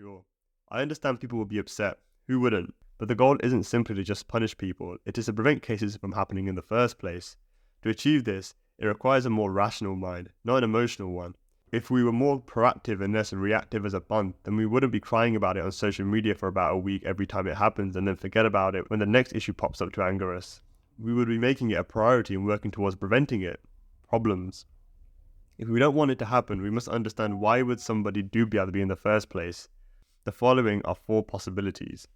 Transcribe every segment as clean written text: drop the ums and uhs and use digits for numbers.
secure. I understand people will be upset. Who wouldn't? But the goal isn't simply to just punish people, it is to prevent cases from happening in the first place. To achieve this, it requires a more rational mind, not an emotional one. If we were more proactive and less reactive as a Panth, then we wouldn't be crying about it on social media for about a week every time it happens and then forget about it when the next issue pops up to anger us. We would be making it a priority and working towards preventing it. Problems. If we don't want it to happen, we must understand why would somebody do Beadbi in the first place. The following are 4 possibilities.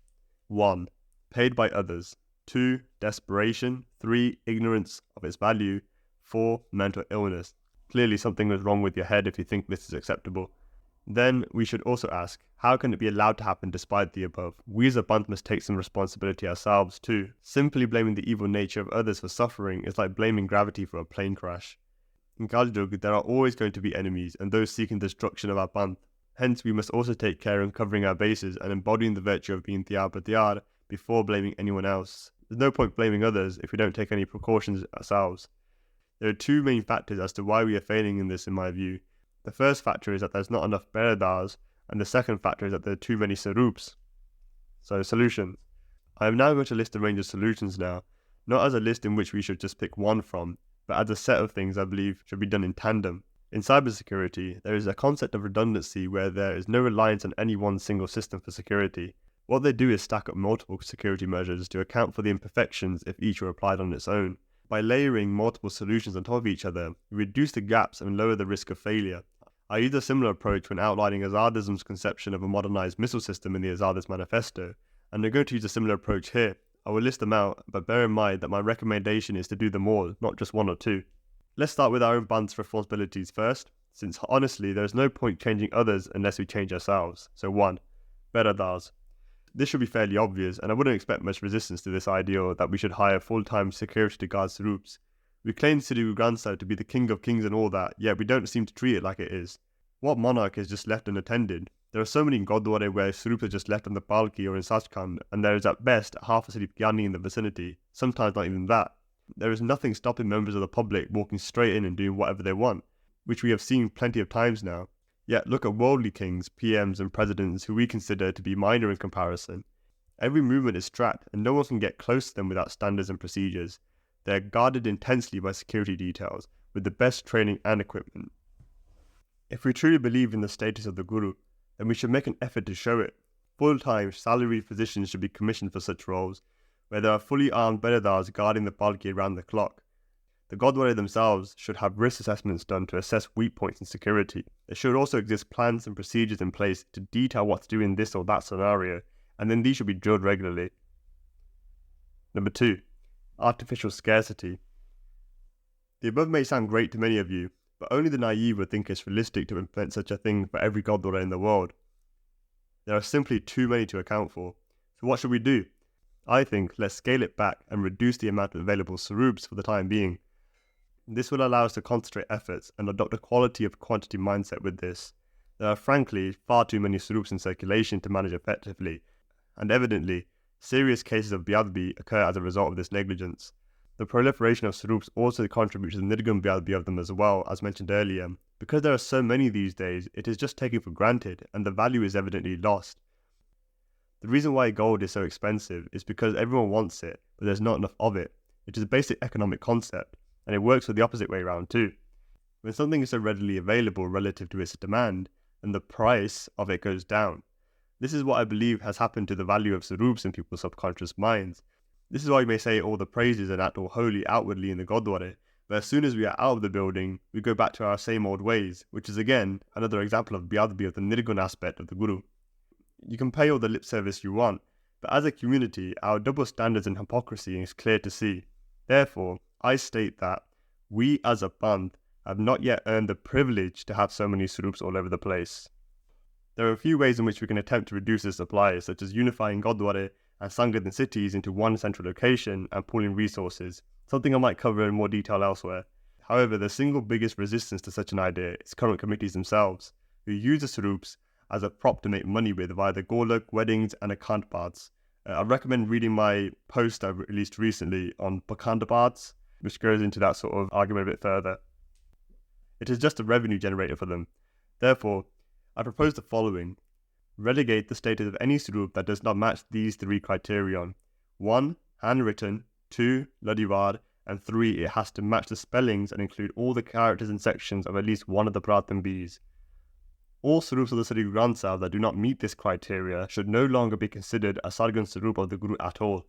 1. Paid by others. 2. Desperation. 3. Ignorance of its value. 4. Mental illness. Clearly something is wrong with your head if you think this is acceptable. Then we should also ask, how can it be allowed to happen despite the above? We as a Panth must take some responsibility ourselves too. Simply blaming the evil nature of others for suffering is like blaming gravity for a plane crash. In Kaljug, there are always going to be enemies and those seeking the destruction of our Panth. Hence, we must also take care in covering our bases and embodying the virtue of being Tyar Pratyar before blaming anyone else. There's no point blaming others if we don't take any precautions ourselves. There are 2 main factors as to why we are failing in this in my view. The first factor is that there's not enough Beradars, and the second factor is that there are too many Sarups. So, solutions. I am now going to list a range of solutions now, not as a list in which we should just pick one from, but as a set of things I believe should be done in tandem. In cybersecurity, there is a concept of redundancy where there is no reliance on any one single system for security. What they do is stack up multiple security measures to account for the imperfections if each were applied on its own. By layering multiple solutions on top of each other, we reduce the gaps and lower the risk of failure. I use a similar approach when outlining Azadism's conception of a modernized missile system in the Azadist Manifesto, and I'm going to use a similar approach here. I will list them out, but bear in mind that my recommendation is to do them all, not just 1 or 2. Let's start with our own Panth's responsibilities first, since honestly there is no point changing others unless we change ourselves. So 1. Beradars. This should be fairly obvious, and I wouldn't expect much resistance to this ideal that we should hire full-time security guard Sarups. We claim Sri Gransa to be the king of kings and all that, yet we don't seem to treat it like it is. What monarch is just left unattended? There are so many in Gurdwara where Sarups are just left on the Palki or in Sachkhand, and there is at best half a Sri Gyani in the vicinity, sometimes not even that. There is nothing stopping members of the public walking straight in and doing whatever they want, which we have seen plenty of times now. Yet look at worldly kings, PMs and presidents who we consider to be minor in comparison. Every movement is tracked and no one can get close to them without standards and procedures. They are guarded intensely by security details, with the best training and equipment. If we truly believe in the status of the Guru, then we should make an effort to show it. Full-time, salaried physicians should be commissioned for such roles, where there are fully armed Beradars guarding the Palki around the clock. The Gurdwara themselves should have risk assessments done to assess weak points in security. There should also exist plans and procedures in place to detail what to do in this or that scenario, and then these should be drilled regularly. Number 2. Artificial scarcity. The above may sound great to many of you, but only the naive would think it's realistic to implement such a thing for every Gurdwara in the world. There are simply too many to account for. So what should we do? I think let's scale it back and reduce the amount of available Sarups for the time being. This will allow us to concentrate efforts and adopt a quality of quantity mindset with this. There are frankly far too many Sarups in circulation to manage effectively, and evidently, serious cases of Beadbi occur as a result of this negligence. The proliferation of Sarups also contributes to the Nirgam Beadbi of them as well, as mentioned earlier. Because there are so many these days, it is just taken for granted, and the value is evidently lost. The reason why gold is so expensive is because everyone wants it, but there's not enough of it. It is a basic economic concept, and it works with the opposite way around too. When something is so readily available relative to its demand, then the price of it goes down. This is what I believe has happened to the value of Sarups in people's subconscious minds. This is why we may say all the praises and act all holy outwardly in the Gurdwara, but as soon as we are out of the building, we go back to our same old ways, which is again another example of Beadbi of the Nirgun aspect of the Guru. You can pay all the lip service you want, but as a community, our double standards and hypocrisy is clear to see. Therefore, I state that we as a Panth have not yet earned the privilege to have so many Sarups all over the place. There are a few ways in which we can attempt to reduce this supply, such as unifying Gurdwara and Sanghat in cities into one central location and pooling resources, something I might cover in more detail elsewhere. However, the single biggest resistance to such an idea is current committees themselves, who use the Sarups as a prop to make money with via the Golak, weddings and account paths. I recommend reading my post I released recently on Pakanda paths, which goes into that sort of argument a bit further. It is just a revenue generator for them. Therefore, I propose the following. relegate the status of any Swarup that does not match these 3 criterion. 1. Handwritten, 2. Ladivad, and 3. It has to match the spellings and include all the characters and sections of at least one of the Pratambis. All Swarups of the Sri Guru Granth Sahib that do not meet this criteria should no longer be considered a Sargun Swarup of the Guru at all.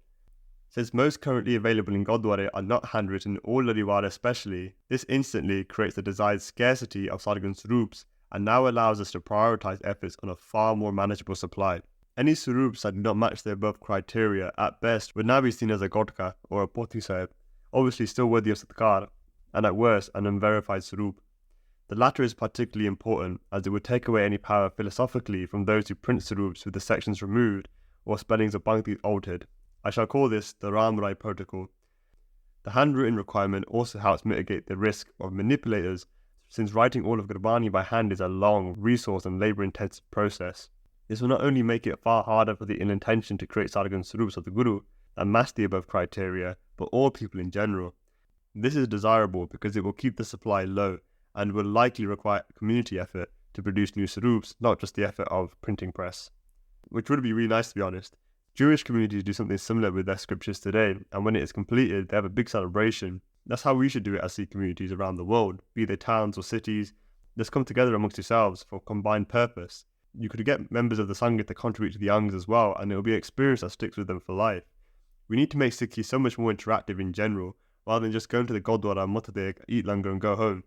Since most currently available in Gurdwara are not handwritten or Ladivad especially, this instantly creates the desired scarcity of Sargun Swarups and now allows us to prioritize efforts on a far more manageable supply. Any Swarups that do not match the above criteria at best would now be seen as a Godka or a Poti Sahib, obviously still worthy of Satkar, and at worst an unverified Swarup. The latter is particularly important as it would take away any power philosophically from those who print Swarups with the sections removed or spellings of Panth altered. I shall call this the Ram Rai protocol. The handwritten requirement also helps mitigate the risk of manipulators, since writing all of Gurbani by hand is a long, resource and labour-intensive process. This will not only make it far harder for the ill-intentioned to create Sargun Swarups of the Guru and match the above criteria, but all people in general. This is desirable because it will keep the supply low and will likely require community effort to produce new Swarups, not just the effort of printing press. Which would be really nice, to be honest. Jewish communities do something similar with their scriptures today, and when it is completed, they have a big celebration. That's how we should do it as Sikh communities around the world, be they towns or cities. Just come together amongst yourselves for a combined purpose. You could get members of the Sangha to contribute to the Angs as well, and it will be an experience that sticks with them for life. We need to make Sikhi so much more interactive in general, rather than just going to the Gurdwara, Mutadek, eat langar and go home.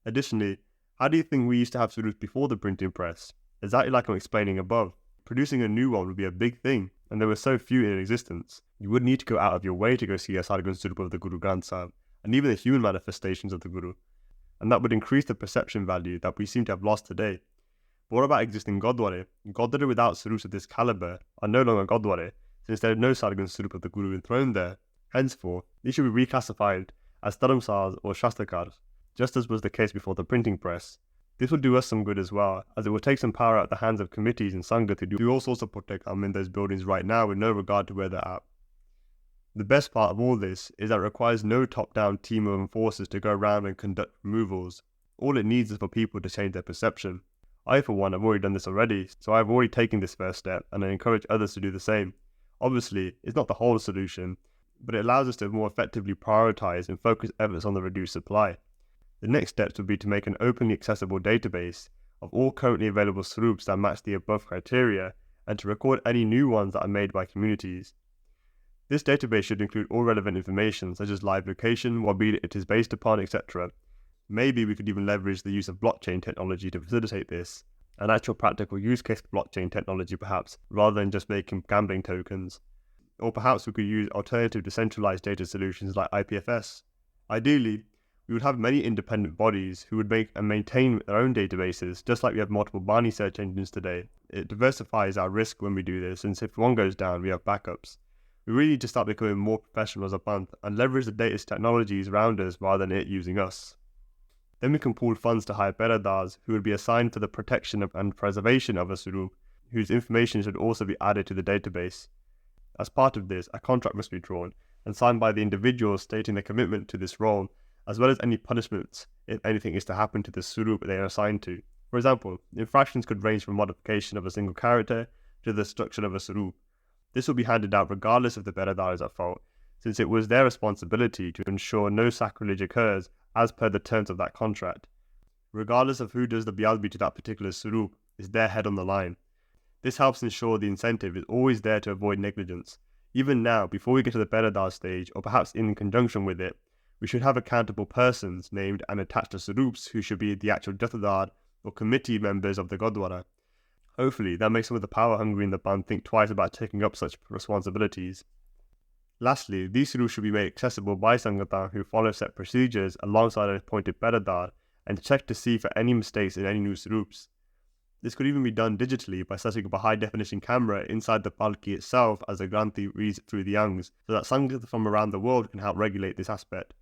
Additionally, how do you think we used to have Swarups before the printing press? Exactly like I'm explaining above. Producing a new one would be a big thing, and there were so few in existence. You would need to go out of your way to go see a Sargun Swarup of the Guru Granth Sahib, and even the human manifestations of the Guru. And that would increase the perception value that we seem to have lost today. But what about existing Gurdwara? Gurdwara without Swarups of this caliber are no longer Gurdwara, since there is no Sargun Swarup of the Guru enthroned there. Henceforth, these should be reclassified as Dharamsals or Shastrakars, just as was the case before the printing press. This will do us some good as well, as it will take some power out of the hands of committees and Sangha to do all sorts of projects in those buildings right now with no regard to where they're at. The best part of all this is that it requires no top-down team of enforcers to go around and conduct removals. All it needs is for people to change their perception. I, for one, have already done this already, so I've already taken this first step, and I encourage others to do the same. Obviously, it's not the whole solution, but it allows us to more effectively prioritize and focus efforts on the reduced supply. The next steps would be to make an openly accessible database of all currently available Swarups that match the above criteria, and to record any new ones that are made by communities. This database should include all relevant information such as live location, what bead it is based upon, etc. Maybe we could even leverage the use of blockchain technology to facilitate this, an actual practical use case blockchain technology perhaps, rather than just making gambling tokens. Or perhaps we could use alternative decentralized data solutions like IPFS. Ideally, we would have many independent bodies who would make and maintain their own databases, just like we have multiple Bani search engines today. It diversifies our risk when we do this, since if one goes down, we have backups. We really need to start becoming more professional as a Panth and leverage the latest technologies around us rather than it using us. Then we can pool funds to hire Beradars who would be assigned for the protection and preservation of a Swarup, whose information should also be added to the database. As part of this, a contract must be drawn and signed by the individuals stating their commitment to this role, as well as any punishments if anything is to happen to the Swarup they are assigned to. For example, infractions could range from modification of a single character to the destruction of a Swarup. This will be handed out regardless if the Beradar is at fault, since it was their responsibility to ensure no sacrilege occurs as per the terms of that contract. Regardless of who does the Beadbi to that particular Swarup, is their head on the line. This helps ensure the incentive is always there to avoid negligence. Even now, before we get to the Beradar stage, or perhaps in conjunction with it, we should have accountable persons named and attached to Swarups who should be the actual Jathadar or committee members of the Gurdwara. Hopefully, that makes some of the power hungry in the Panth think twice about taking up such responsibilities. Lastly, these Swarups should be made accessible by Sangatan who follow set procedures alongside an appointed Beradar and check to see for any mistakes in any new Swarups. This could even be done digitally by setting up a high-definition camera inside the Palki itself as the Granthi reads through the Angs, so that Sangha from around the world can help regulate this aspect.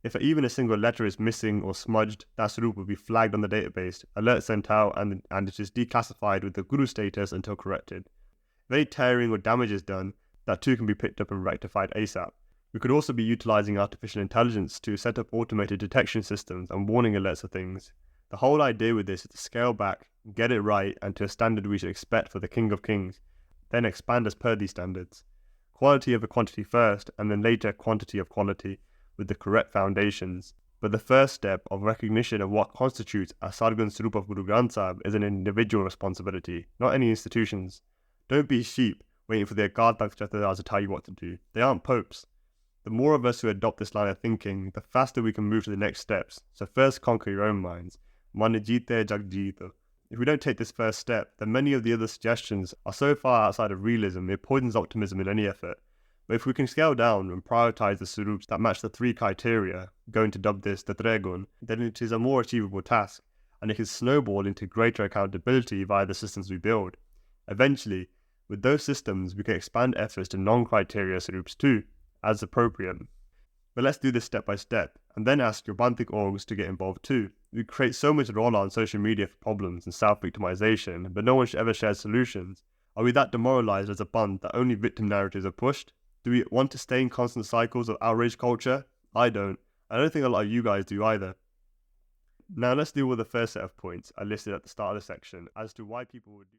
If even a single letter is missing or smudged, that Swarup will be flagged on the database, alert sent out, and it is declassified with the Guru status until corrected. If any tearing or damage is done, that too can be picked up and rectified ASAP. We could also be utilising artificial intelligence to set up automated detection systems and warning alerts of things. The whole idea with this is to scale back get it right and to a standard we should expect for the King of Kings, then expand as per these standards. Quality over quantity first, and then later quantity of quality with the correct foundations. But the first step of recognition of what constitutes a Sargun Swarup of Guru Granth Sahib is an individual responsibility, not any institutions. Don't be sheep waiting for the Akal Takht Jathdars to tell you what to do. They aren't popes. The more of us who adopt this line of thinking, the faster we can move to the next steps. So first conquer your own minds. Mane jeete jag jeeto. If we don't take this first step, then many of the other suggestions are so far outside of realism it poisons optimism in any effort. But if we can scale down and prioritise the Swarups that match the 3 criteria, going to dub this the Tregun, then it is a more achievable task, and it can snowball into greater accountability via the systems we build. Eventually, with those systems, we can expand efforts to non-criteria Swarups too, as appropriate. But let's do this step by step, and then ask your Banthic orgs to get involved too. We create so much roll on social media for problems and self-victimization, but no one should ever share solutions. Are we that demoralized as a Panth that only victim narratives are pushed? Do we want to stay in constant cycles of outrage culture? I don't. I don't think a lot of you guys do either. Now let's deal with the first set of points I listed at the start of the section as to why people would do